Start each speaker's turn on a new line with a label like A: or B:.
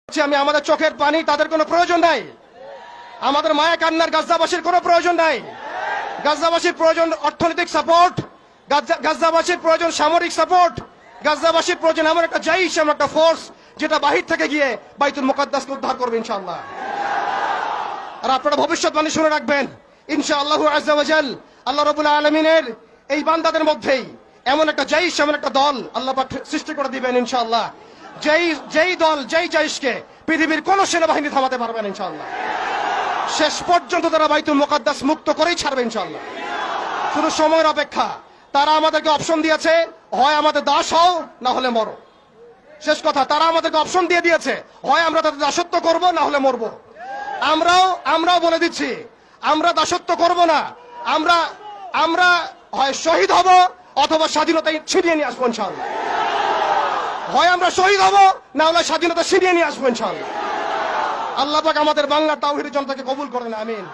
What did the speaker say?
A: আমি আমাদের চোখের পানি তাদের কোনো প্রয়োজন নাই, আমাদের মায়া কান্নার গাজাবাসীর কোনো প্রয়োজন নাই। গাজাবাসীর প্রয়োজন অর্থনৈতিক সাপোর্ট, গাজাবাসীর প্রয়োজন সামরিক সাপোর্ট, গাজাবাসীর প্রয়োজন এমন একটা জাইশ, এমন একটা ফোর্স যেটা বাহির থেকে গিয়ে বাইতুল মুকাদ্দাসকে উদ্ধার করবে ইনশাআল্লাহ। আর আপনারা ভবিষ্যৎবাণী শুনে রাখবেন, ইনশাআল্লাহু আযজা ওয়া জাল আল্লাহ রাব্বুল আলামিনের এই বান্দাদের মধ্যেই এমন একটা জাইশ, এমন একটা দল আল্লাহ পাক সৃষ্টি করে দিবেন ইনশাআল্লাহ। যেই দল, যেই জাইশকে পৃথিবীর কোন সেনাবাহিনী থামাতে পারবেন ইনশাআল্লাহ। শেষ পর্যন্ত তারা বাইতুল মুকাদ্দাস মুক্ত করেই ছাড়বে ইনশাআল্লাহ। শুধু সময়ের অপেক্ষা। তারা আমাদেরকে অপশন দিয়েছে, হয় আমাদের দাস হও না হলে মরো। শেষ কথা, তারা আমাদেরকে অপশন দিয়ে দিয়েছে, হয় আমরা তাদের দাসত্ব করব না হলে মরবো। আমরাও বলে দিচ্ছি, আমরা দাসত্ব করব না। আমরা হয় শহীদ হব অথবা স্বাধীনতা ছিনিয়ে নিয়ে আসবো ইনশাআল্লাহ। হয় আমরা শহীদ হব না হলে স্বাধীনতা ছিনিয়ে নিয়ে আসবো ইনশাআল্লাহ। আল্লাহ পাক আমাদের বাংলার তাওহীদের জনতাকে কবুল করেন, আমিন।